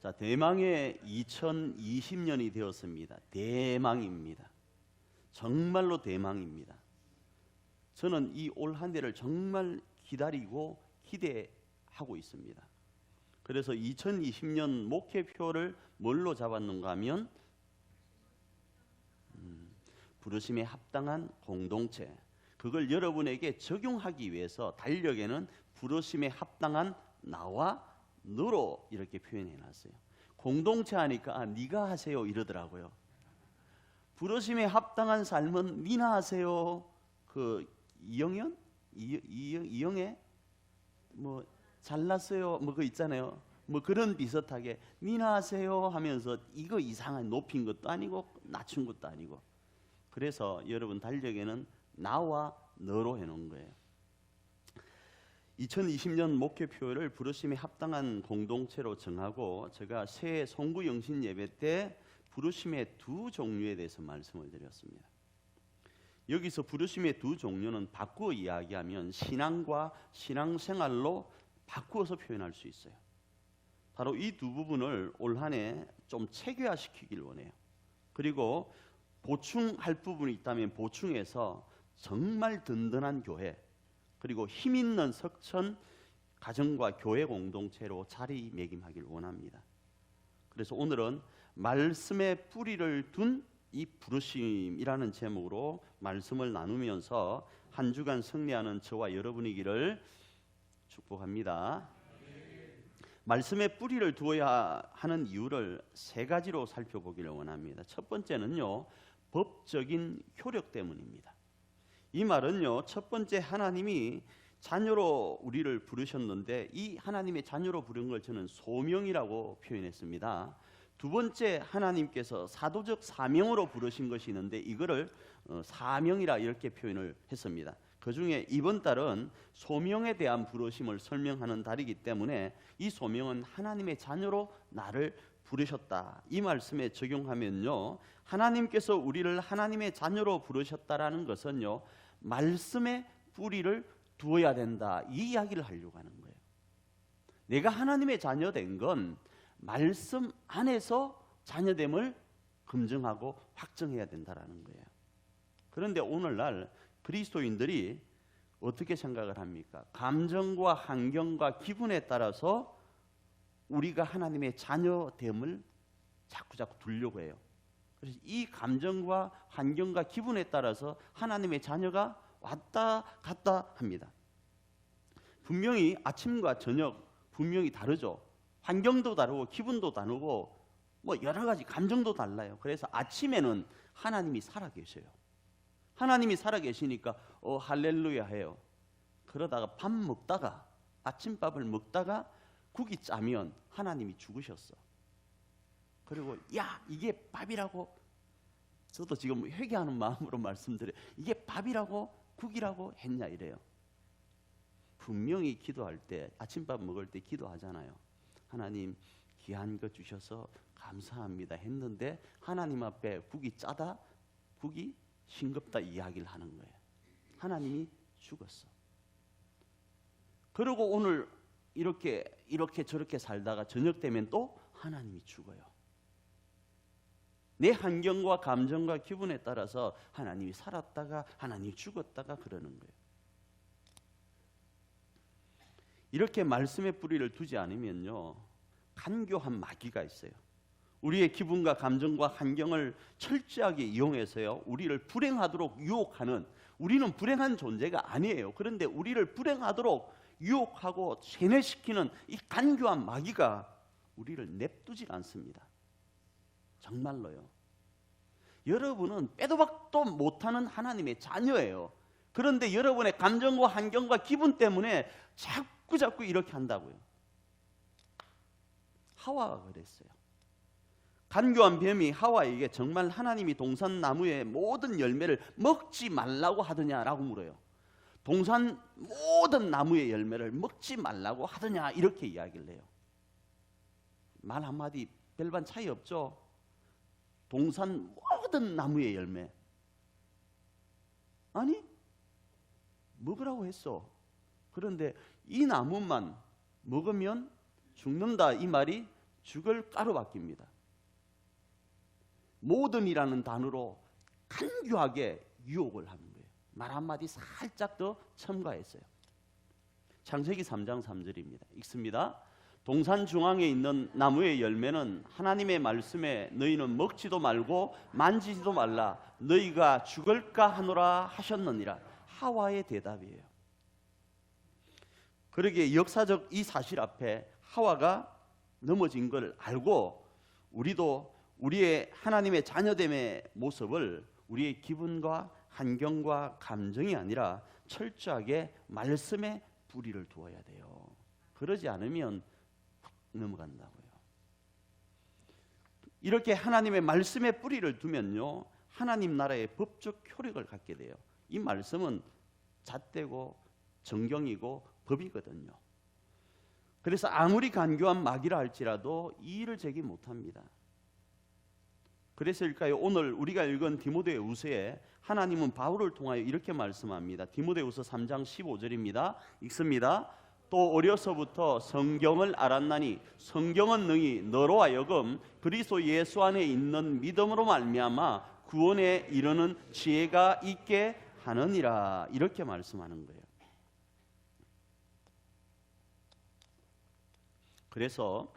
자, 대망의 2020년이 되었습니다. 대망입니다. 정말로 대망입니다. 저는 이 올 한 해를 정말 기다리고 기대하고 있습니다. 그래서 2020년 목표표를 뭘로 잡았는가 하면 부르심에 합당한 공동체, 그걸 여러분에게 적용하기 위해서 달력에는 부르심에 합당한 나와 너로 이렇게 표현해 놨어요. 공동체 하니까 네가 하세요 이러더라고요. 부르심에 합당한 삶은 니나 하세요. 그 이영현? 이영애? 뭐 잘났어요 뭐 그 있잖아요. 뭐 그런 비슷하게 니나 하세요 하면서 이거 이상한 높인 것도 아니고 낮춘 것도 아니고, 그래서 여러분 달력에는 나와 너로 해놓은 거예요. 2020년 목표표를 부르심에 합당한 공동체로 정하고, 제가 새해 송구영신 예배 때 부르심의 두 종류에 대해서 말씀을 드렸습니다. 여기서 부르심의 두 종류는 바꾸어 이야기하면 신앙과 신앙생활로 바꾸어서 표현할 수 있어요. 바로 이 두 부분을 올 한 해 좀 체계화시키길 원해요. 그리고 보충할 부분이 있다면 보충해서 정말 든든한 교회, 그리고 힘 있는 석천 가정과 교회 공동체로 자리매김하길 원합니다. 그래서 오늘은 말씀의 뿌리를 둔 이 부르심이라는 제목으로 말씀을 나누면서 한 주간 승리하는 저와 여러분이기를 축복합니다. 말씀의 뿌리를 두어야 하는 이유를 세 가지로 살펴보기를 원합니다. 첫 번째는요, 법적인 효력 때문입니다. 이 말은요, 첫 번째 하나님이 자녀로 우리를 부르셨는데 이 하나님의 자녀로 부른 걸 저는 소명이라고 표현했습니다. 두 번째, 하나님께서 사도적 사명으로 부르신 것이 있는데 이거를 사명이라 이렇게 표현을 했습니다. 그 중에 이번 달은 소명에 대한 부르심을 설명하는 달이기 때문에 이 소명은 하나님의 자녀로 나를 부르셨다, 이 말씀에 적용하면요, 하나님께서 우리를 하나님의 자녀로 부르셨다라는 것은요, 말씀의 뿌리를 두어야 된다, 이 이야기를 하려고 하는 거예요. 내가 하나님의 자녀 된 건 말씀 안에서 자녀됨을 검증하고 확정해야 된다라는 거예요. 그런데 오늘날 그리스도인들이 어떻게 생각을 합니까? 감정과 환경과 기분에 따라서 우리가 하나님의 자녀됨을 자꾸 두려고 해요. 그래서 이 감정과 환경과 기분에 따라서 하나님의 자녀가 왔다 갔다 합니다. 분명히 아침과 저녁 분명히 다르죠. 환경도 다르고 기분도 다르고 뭐 여러 가지 감정도 달라요. 그래서 아침에는 하나님이 살아계셔요. 하나님이 살아계시니까 할렐루야 해요. 그러다가 밥 먹다가, 아침밥을 먹다가 국이 짜면 하나님이 죽으셨어. 그리고 야, 이게 밥이라고, 저도 지금 회개하는 마음으로 말씀드려요. 이게 밥이라고 국이라고 했냐 이래요. 분명히 기도할 때, 아침밥 먹을 때 기도하잖아요. 하나님 귀한 거 주셔서 감사합니다 했는데 하나님 앞에 국이 짜다, 국이 싱겁다 이야기를 하는 거예요. 하나님이 죽었어. 그리고 오늘 이렇게 저렇게 살다가 저녁 되면 또 하나님이 죽어요. 내 환경과 감정과 기분에 따라서 하나님이 살았다가 하나님이 죽었다가 그러는 거예요. 이렇게 말씀의 뿌리를 두지 않으면요, 간교한 마귀가 있어요. 우리의 기분과 감정과 환경을 철저하게 이용해서요, 우리를 불행하도록 유혹하는, 우리는 불행한 존재가 아니에요. 그런데 우리를 불행하도록 유혹하고 세뇌시키는 이 간교한 마귀가 우리를 냅두질 않습니다. 정말로요. 여러분은 빼도 박도 못하는 하나님의 자녀예요. 그런데 여러분의 감정과 환경과 기분 때문에 자꾸 이렇게 한다고요. 하와가 그랬어요. 간교한 뱀이 하와에게 정말 하나님이 동산 나무의 모든 열매를 먹지 말라고 하더냐라고 물어요. 동산 모든 나무의 열매를 먹지 말라고 하더냐 이렇게 이야기를 해요. 말 한마디 별반 차이 없죠. 동산 모든 나무의 열매, 아니 먹으라고 했어. 그런데 이 나무만 먹으면 죽는다, 이 말이 주걸가로 바뀝니다. 모든이라는 단어로 간교하게 유혹을 하는 거예요. 말 한마디 살짝 더 첨가했어요. 창세기 3장 3절입니다. 읽습니다. 동산 중앙에 있는 나무의 열매는 하나님의 말씀에 너희는 먹지도 말고 만지지도 말라 너희가 죽을까 하노라 하셨느니라. 하와의 대답이에요. 그러기에 역사적 이 사실 앞에 하와가 넘어진 걸 알고 우리도 우리의 하나님의 자녀됨의 모습을 우리의 기분과 환경과 감정이 아니라 철저하게 말씀에 뿌리를 두어야 돼요. 그러지 않으면 넘어간다고요. 이렇게 하나님의 말씀에 뿌리를 두면요, 하나님 나라의 법적 효력을 갖게 돼요. 이 말씀은 잣대고 정경이고 법이거든요. 그래서 아무리 간교한 마귀라 할지라도 이의를 제기 못합니다. 그래서일까요? 오늘 우리가 읽은 디모데후서에 하나님은 바울을 통하여 이렇게 말씀합니다. 디모데후서 3장 15절입니다. 읽습니다. 또 어려서부터 성경을 알았나니 성경은 능히 너로 하여금 그리스도 예수 안에 있는 믿음으로 말미암아 구원에 이르는 지혜가 있게 하느니라. 이렇게 말씀하는 거예요. 그래서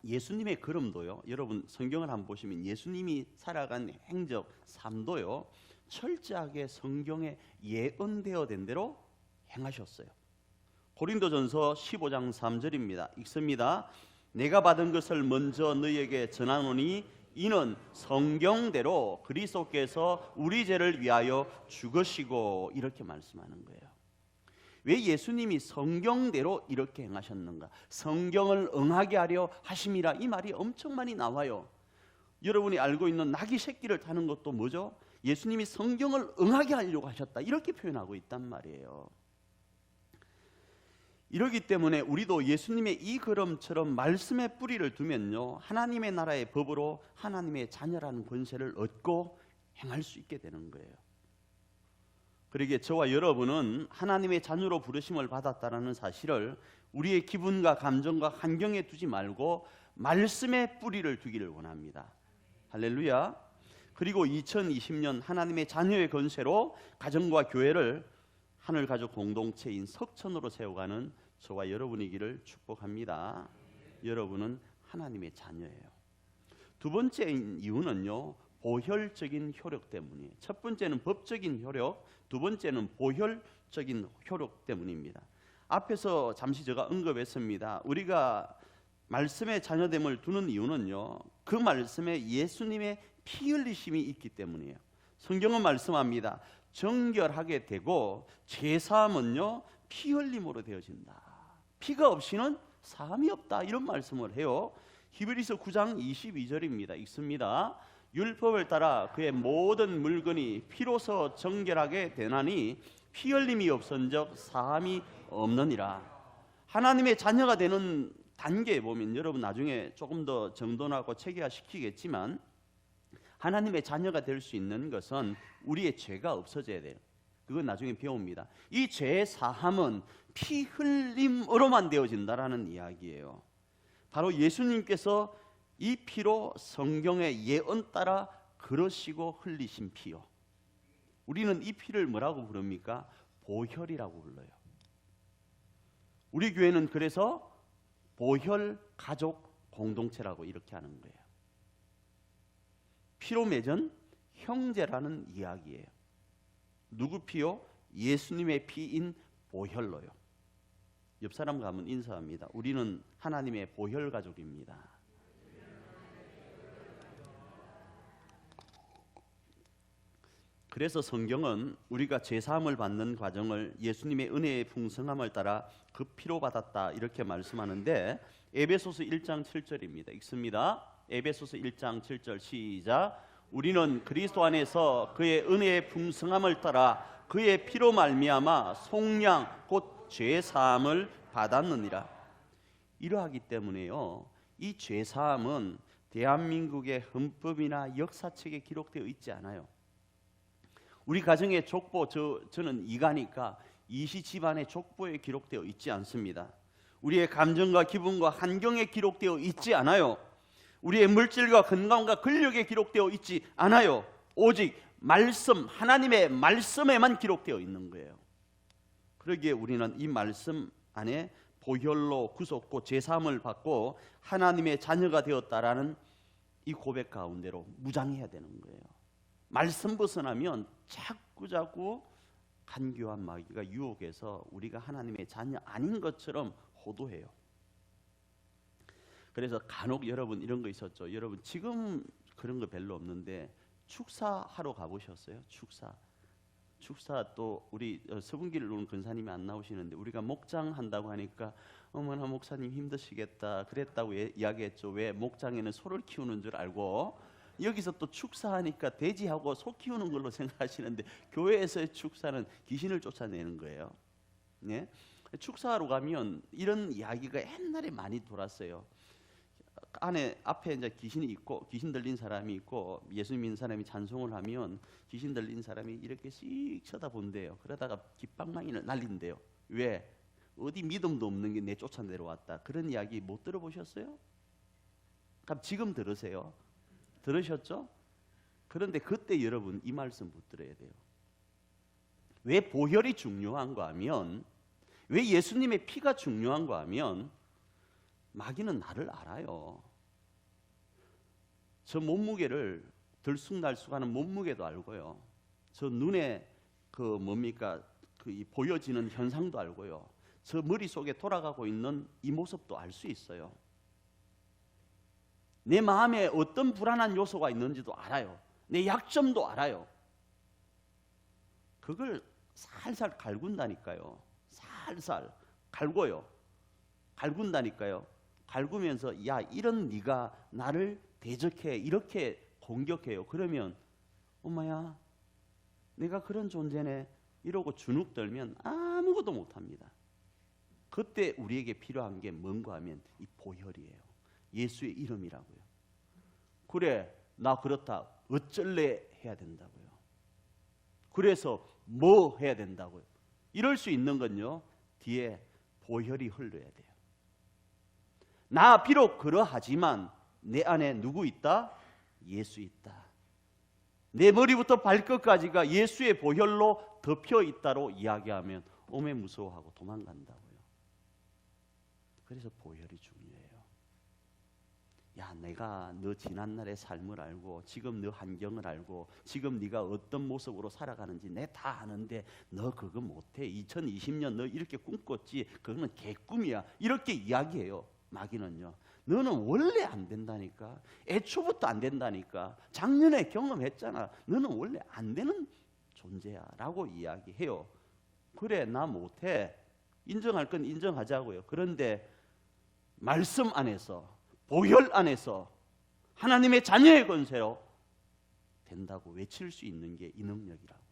예수님의 걸음도요, 여러분 성경을 한번 보시면 예수님이 살아간 행적, 삶도요 철저하게 성경에 예언되어 된 대로 행하셨어요. 고린도전서 15장 3절입니다. 읽습니다. 내가 받은 것을 먼저 너희에게 전하노니 이는 성경대로 그리스도께서 우리 죄를 위하여 죽으시고, 이렇게 말씀하는 거예요. 왜 예수님이 성경대로 이렇게 행하셨는가? 성경을 응하게 하려 하심이라. 이 말이 엄청 많이 나와요. 여러분이 알고 있는 나귀 새끼를 타는 것도 뭐죠? 예수님이 성경을 응하게 하려고 하셨다, 이렇게 표현하고 있단 말이에요. 이러기 때문에 우리도 예수님의 이 걸음처럼 말씀에 뿌리를 두면요, 하나님의 나라의 법으로 하나님의 자녀라는 권세를 얻고 행할 수 있게 되는 거예요. 그러기에 저와 여러분은 하나님의 자녀로 부르심을 받았다는 사실을 우리의 기분과 감정과 환경에 두지 말고 말씀에 뿌리를 두기를 원합니다. 할렐루야. 그리고 2020년 하나님의 자녀의 권세로 가정과 교회를 하늘가족 공동체인 석천으로 세워가는 저와 여러분이기를 축복합니다. 여러분은 하나님의 자녀예요. 두 번째 이유는요, 보혈적인 효력 때문이에요. 첫 번째는 법적인 효력, 두 번째는 보혈적인 효력 때문입니다. 앞에서 잠시 제가 언급했습니다. 우리가 말씀의 자녀됨을 두는 이유는요, 그 말씀에 예수님의 피 흘리심이 있기 때문이에요. 성경은 말씀합니다. 정결하게 되고 죄사함은요 피 흘림으로 되어진다. 피가 없이는 사함이 없다, 이런 말씀을 해요. 히브리서 9장 22절입니다. 읽습니다. 율법을 따라 그의 모든 물건이 피로서 정결하게 되나니 피 흘림이 없은즉 사함이 없느니라. 하나님의 자녀가 되는 단계에 보면, 여러분 나중에 조금 더 정돈하고 체계화시키겠지만, 하나님의 자녀가 될 수 있는 것은 우리의 죄가 없어져야 돼요. 그건 나중에 배웁니다. 이 죄의 사함은 피 흘림으로만 되어진다라는 이야기예요. 바로 예수님께서 이 피로 성경의 예언 따라 그러시고 흘리신 피요. 우리는 이 피를 뭐라고 부릅니까? 보혈이라고 불러요. 우리 교회는 그래서 보혈 가족 공동체라고 이렇게 하는 거예요. 피로 맺은 형제라는 이야기예요. 누구 피요? 예수님의 피인 보혈로요. 옆 사람 가면 인사합니다. 우리는 하나님의 보혈 가족입니다. 그래서 성경은 우리가 죄사함을 받는 과정을 예수님의 은혜의 풍성함을 따라 그 피로 받았다, 이렇게 말씀하는데, 에베소서 1장 7절입니다. 읽습니다. 에베소서 1장 7절 시작. 우리는 그리스도 안에서 그의 은혜의 풍성함을 따라 그의 피로 말미암아 속량 곧 죄사함을 받았느니라. 이러하기 때문에요, 이 죄사함은 대한민국의 헌법이나 역사책에 기록되어 있지 않아요. 우리 가정의 족보, 저는 이가니까 이시 집안의 족보에 기록되어 있지 않습니다. 우리의 감정과 기분과 환경에 기록되어 있지 않아요. 우리의 물질과 건강과 근력에 기록되어 있지 않아요. 오직 말씀, 하나님의 말씀에만 기록되어 있는 거예요. 그러기에 우리는 이 말씀 안에 보혈로 구속고 제사함을 받고 하나님의 자녀가 되었다라는 이 고백 가운데로 무장해야 되는 거예요. 말씀 벗어나면 자꾸자꾸 간교한 마귀가 유혹해서 우리가 하나님의 자녀 아닌 것처럼 호도해요. 그래서 간혹 여러분 이런 거 있었죠. 여러분 지금 그런 거 별로 없는데 축사하러 가보셨어요? 축사 또 우리 서분기를 오는 근사님이 안 나오시는데 우리가 목장한다고 하니까 어머나 목사님 힘드시겠다 그랬다고 이야기했죠. 왜? 목장에는 소를 키우는 줄 알고. 여기서 또 축사하니까 돼지하고 소 키우는 걸로 생각하시는데 교회에서의 축사는 귀신을 쫓아내는 거예요. 네? 축사하러 가면 이런 이야기가 옛날에 많이 돌았어요. 앞에 이제 귀신이 있고 귀신 들린 사람이 있고 예수 믿는 사람이 찬송을 하면 귀신 들린 사람이 이렇게 씩 쳐다본대요. 그러다가 깃방망이를 날린대요. 왜? 어디 믿음도 없는 게 내 쫓아 내려왔다. 그런 이야기 못 들어보셨어요? 그럼 지금 들으세요. 들으셨죠? 그런데 그때 여러분 이 말씀 붙들어야 돼요. 왜 보혈이 중요한가 하면, 왜 예수님의 피가 중요한가 하면 마귀는 나를 알아요. 저 몸무게를 들쑥날쑥하는 몸무게도 알고요. 저 눈에 그 보여지는 현상도 알고요. 저 머릿속에 돌아가고 있는 이 모습도 알 수 있어요. 내 마음에 어떤 불안한 요소가 있는지도 알아요. 내 약점도 알아요. 그걸 살살 갈군다니까요. 살살 갈고요. 갈군다니까요. 갈구면서 야 이런 네가 나를 대적해 이렇게 공격해요. 그러면 엄마야 내가 그런 존재네 이러고 주눅 들면 아무것도 못합니다. 그때 우리에게 필요한 게 뭔가 하면 이 보혈이에요. 예수의 이름이라고요. 그래 나 그렇다 어쩔래 해야 된다고요. 그래서 뭐 해야 된다고요. 이럴 수 있는 건요 뒤에 보혈이 흘러야 돼요. 나 비록 그러하지만 내 안에 누구 있다? 예수 있다. 내 머리부터 발끝까지가 예수의 보혈로 덮여 있다로 이야기하면 오매 무서워하고 도망간다고요. 그래서 보혈이 중요해요. 야 내가 너 지난날의 삶을 알고 지금 너 환경을 알고 지금 네가 어떤 모습으로 살아가는지 내 다 아는데 너 그거 못해. 2020년 너 이렇게 꿈꿨지. 그거는 개꿈이야. 이렇게 이야기해요. 마귀는요. 너는 원래 안 된다니까. 애초부터 안 된다니까. 작년에 경험했잖아. 너는 원래 안 되는 존재야 라고 이야기해요. 그래 나 못해. 인정할 건 인정하자고요. 그런데 말씀 안에서 보혈 안에서 하나님의 자녀의 권세로 된다고 외칠 수 있는 게 이 능력이라고요.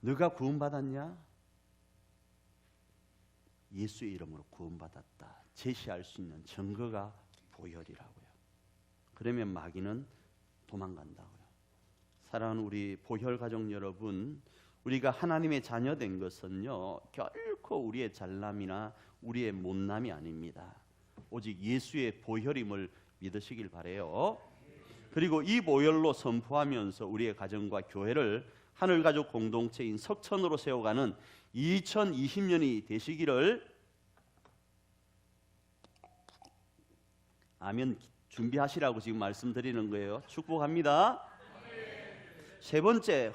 너가 구원받았냐? 예수의 이름으로 구원받았다 제시할 수 있는 증거가 보혈이라고요. 그러면 마귀는 도망간다고요. 사랑하는 우리 보혈 가족 여러분, 우리가 하나님의 자녀 된 것은요 결코 우리의 잘남이나 우리의 못남이 아닙니다. 오직 예수의 보혈임을 믿으시길 바라요. 그리고 이 보혈로 선포하면서 우리의 가정과 교회를 하늘가족 공동체인 석천으로 세워가는 2020년이 되시기를 아멘 준비하시라고 지금 말씀드리는 거예요. 축복합니다. 세 번째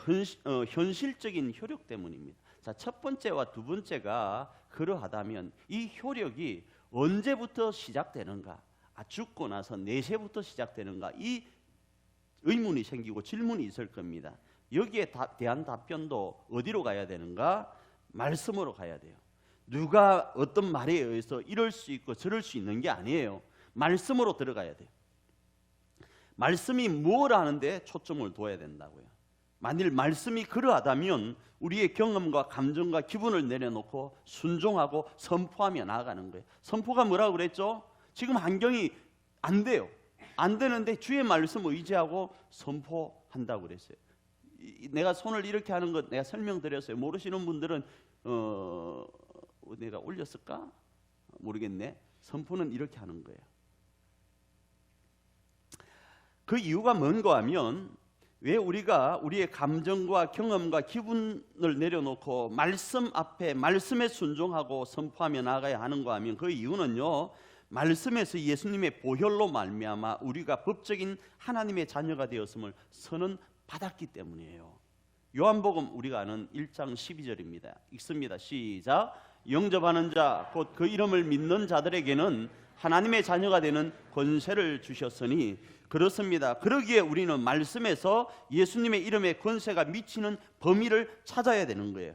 현실적인 효력 때문입니다. 자, 첫 번째와 두 번째가 그러하다면 이 효력이 언제부터 시작되는가? 죽고 나서 내세부터 시작되는가? 이 의문이 생기고 질문이 있을 겁니다. 여기에 대한 답변도 어디로 가야 되는가? 말씀으로 가야 돼요. 누가 어떤 말에 의해서 이럴 수 있고 저럴 수 있는 게 아니에요. 말씀으로 들어가야 돼요. 말씀이 뭘 하는데 초점을 둬야 된다고요. 만일 말씀이 그러하다면 우리의 경험과 감정과 기분을 내려놓고 순종하고 선포하며 나아가는 거예요. 선포가 뭐라고 그랬죠? 지금 환경이 안 돼요. 안 되는데 주의 말씀 의지하고 선포한다고 그랬어요. 내가 손을 이렇게 하는 것 내가 설명드렸어요. 모르시는 분들은 내가 올렸을까? 모르겠네. 선포는 이렇게 하는 거예요. 그 이유가 뭔가 하면 왜 우리가 우리의 감정과 경험과 기분을 내려놓고 말씀 앞에 말씀에 순종하고 선포하며 나아가야 하는가 하면 그 이유는요, 말씀에서 예수님의 보혈로 말미암아 우리가 법적인 하나님의 자녀가 되었음을 선언받았기 때문이에요. 요한복음 우리가 아는 1장 12절입니다. 읽습니다. 시작. 영접하는 자 곧 그 이름을 믿는 자들에게는 하나님의 자녀가 되는 권세를 주셨으니 그렇습니다. 그러기에 우리는 말씀에서 예수님의 이름에 권세가 미치는 범위를 찾아야 되는 거예요.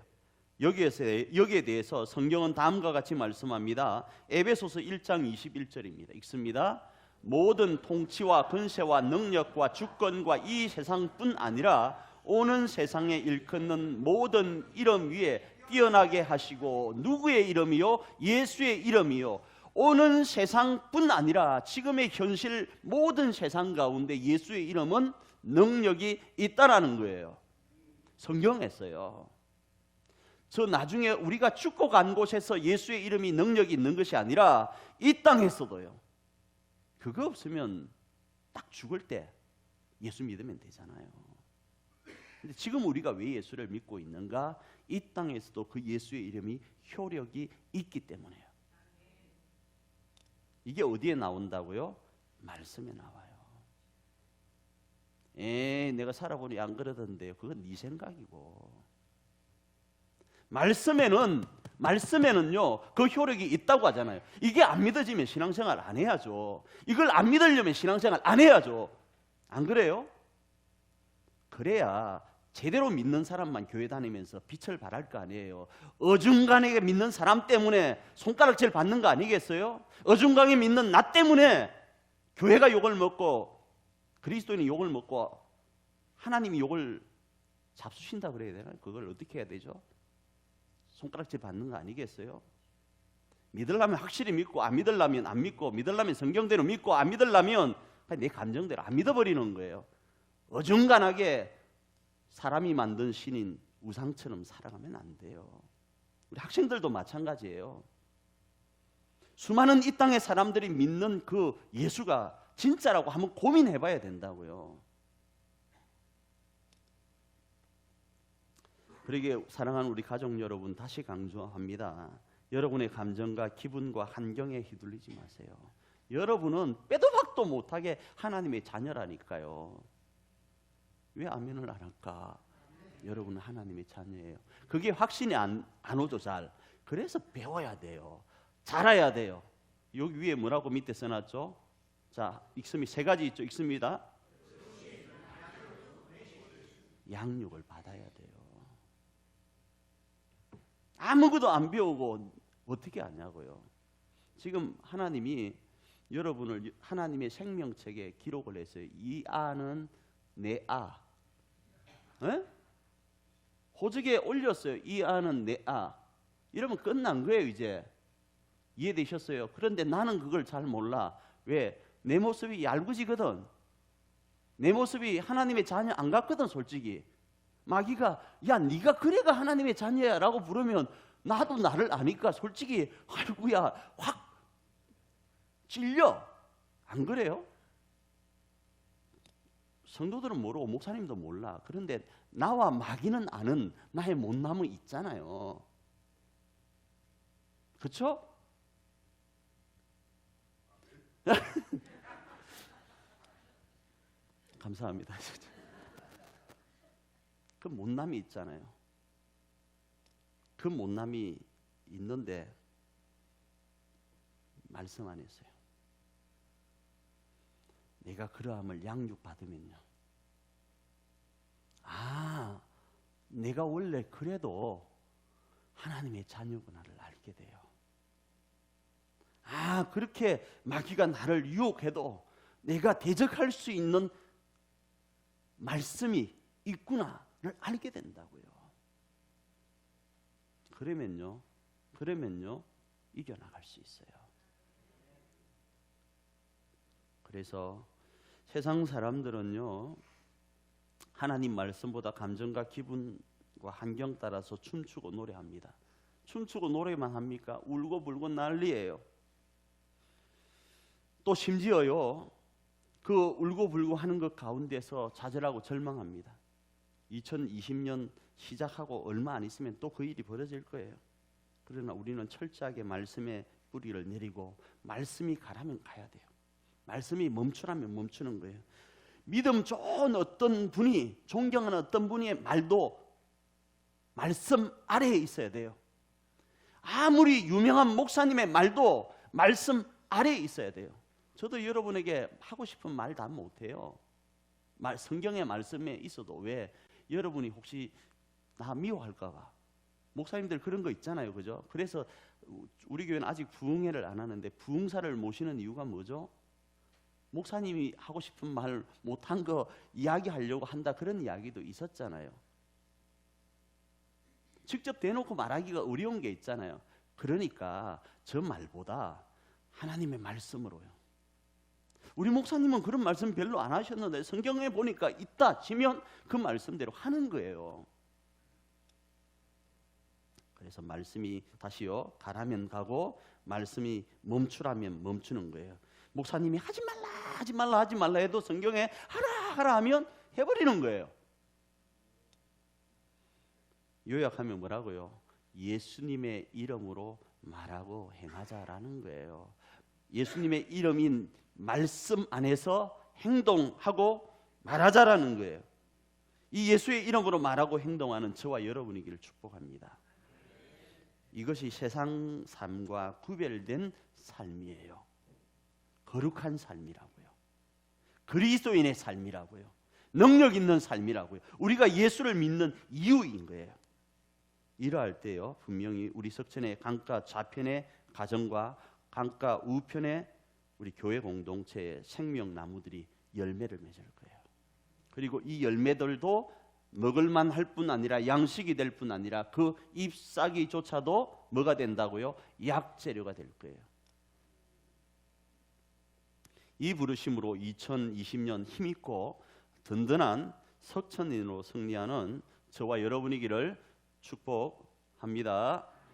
여기에 대해서 성경은 다음과 같이 말씀합니다. 에베소서 1장 21절입니다. 읽습니다. 모든 통치와 권세와 능력과 주권과 이 세상뿐 아니라 오는 세상에 일컫는 모든 이름 위에 뛰어나게 하시고 누구의 이름이요? 예수의 이름이요. 오는 세상뿐 아니라 지금의 현실 모든 세상 가운데 예수의 이름은 능력이 있다라는 거예요. 성경에서요. 저 나중에 우리가 죽고 간 곳에서 예수의 이름이 능력이 있는 것이 아니라 이 땅에서도요. 그거 없으면 딱 죽을 때 예수 믿으면 되잖아요. 근데 지금 우리가 왜 예수를 믿고 있는가? 이 땅에서도 그 예수의 이름이 효력이 있기 때문에요. 이게 어디에 나온다고요? 말씀에 나와요. 내가 살아보니 안 그러던데요. 그건 네 생각이고. 말씀에는요 그 효력이 있다고 하잖아요. 이게 안 믿어지면 신앙생활 안 해야죠. 이걸 안 믿으려면 신앙생활 안 해야죠. 안 그래요? 그래야 제대로 믿는 사람만 교회 다니면서 빛을 발할 거 아니에요. 어중간하게 믿는 사람 때문에 손가락질 받는 거 아니겠어요? 어중간하게 믿는 나 때문에 교회가 욕을 먹고 그리스도인이 욕을 먹고 하나님이 욕을 잡수신다 그래야 되나? 그걸 어떻게 해야 되죠? 손가락질 받는 거 아니겠어요? 믿으려면 확실히 믿고 안 믿으려면 안 믿고 믿으려면 성경대로 믿고 안 믿으려면 내 감정대로 안 믿어버리는 거예요. 어중간하게 사람이 만든 신인 우상처럼 살아가면 안 돼요. 우리 학생들도 마찬가지예요. 수많은 이 땅의 사람들이 믿는 그 예수가 진짜라고 한번 고민해봐야 된다고요. 그러기에 사랑하는 우리 가족 여러분, 다시 강조합니다. 여러분의 감정과 기분과 환경에 휘둘리지 마세요. 여러분은 빼도 박도 못하게 하나님의 자녀라니까요. 왜 아멘을 안 할까? 여러분은 하나님의 자녀예요. 그게 확신이 안 오죠. 잘. 그래서 배워야 돼요. 잘해야 돼요. 여기 위에 뭐라고 밑에 써놨죠? 자, 익음이 세 가지 있죠. 읽습니다. 양육을 받아야 돼요. 아무것도 안 배우고 어떻게 하냐고요. 지금 하나님이 여러분을 하나님의 생명책에 기록을 했어요. 이 아는 내 아. 에? 호적에 올렸어요. 이 아는 내 아. 이러면 끝난 거예요. 이제 이해되셨어요? 그런데 나는 그걸 잘 몰라. 왜? 내 모습이 얄궂이거든. 내 모습이 하나님의 자녀 안 같거든. 솔직히 마귀가 야 네가 그래가 하나님의 자녀야 라고 부르면 나도 나를 아니까 솔직히 아이고야 확 찔려. 안 그래요? 성도들은 모르고 목사님도 몰라. 그런데 나와 마귀는 아는 나의 못남은 있잖아요. 그렇죠? 감사합니다. 그 못남이 있잖아요. 그 못남이 있는데 말씀 안 했어요. 내가 그러함을 양육받으면요. 아, 내가 원래 그래도 하나님의 자녀구나를 알게 돼요. 아, 그렇게 마귀가 나를 유혹해도 내가 대적할 수 있는 말씀이 있구나를 알게 된다고요. 그러면요 이겨나갈 수 있어요. 그래서 세상 사람들은요 하나님 말씀보다 감정과 기분과 환경 따라서 춤추고 노래합니다. 춤추고 노래만 합니까? 울고 불고 난리예요. 또 심지어요, 그 울고 불고 하는 것 가운데서 좌절하고 절망합니다. 2020년 시작하고 얼마 안 있으면 또 그 일이 벌어질 거예요. 그러나 우리는 철저하게 말씀의 뿌리를 내리고 말씀이 가라면 가야 돼요. 말씀이 멈추라면 멈추는 거예요. 믿음 좋은 어떤 분이, 존경하는 어떤 분의 말도 말씀 아래에 있어야 돼요. 아무리 유명한 목사님의 말도 말씀 아래에 있어야 돼요. 저도 여러분에게 하고 싶은 말 다 못해요. 성경의 말씀에 있어도. 왜? 여러분이 혹시 나 미워할까 봐. 목사님들 그런 거 있잖아요, 그죠? 그래서 우리 교회는 아직 부흥회를 안 하는데 부흥사를 모시는 이유가 뭐죠? 목사님이 하고 싶은 말 못한 거 이야기하려고 한다, 그런 이야기도 있었잖아요. 직접 대놓고 말하기가 어려운 게 있잖아요. 그러니까 저 말보다 하나님의 말씀으로요. 우리 목사님은 그런 말씀 별로 안 하셨는데 성경에 보니까 있다 치면 그 말씀대로 하는 거예요. 그래서 말씀이 다시요, 가라면 가고 말씀이 멈추라면 멈추는 거예요. 목사님이 하지 말라 하지 말라 하지 말라 해도 성경에 하라 하라 하면 해버리는 거예요. 요약하면 뭐라고요? 예수님의 이름으로 말하고 행하자라는 거예요. 예수님의 이름인 말씀 안에서 행동하고 말하자라는 거예요. 이 예수의 이름으로 말하고 행동하는 저와 여러분이기를 축복합니다. 이것이 세상 삶과 구별된 삶이에요. 거룩한 삶이라고요. 그리스도인의 삶이라고요. 능력 있는 삶이라고요. 우리가 예수를 믿는 이유인 거예요. 이러할 때요, 분명히 우리 석천의 강가 좌편의 가정과 강가 우편의 우리 교회 공동체의 생명나무들이 열매를 맺을 거예요. 그리고 이 열매들도 먹을만 할 뿐 아니라 양식이 될 뿐 아니라 그 잎사귀조차도 뭐가 된다고요? 약재료가 될 거예요. 이 부르심으로 2020년 힘있고 든든한 석천인으로 승리하는 저와 여러분이기를 축복합니다.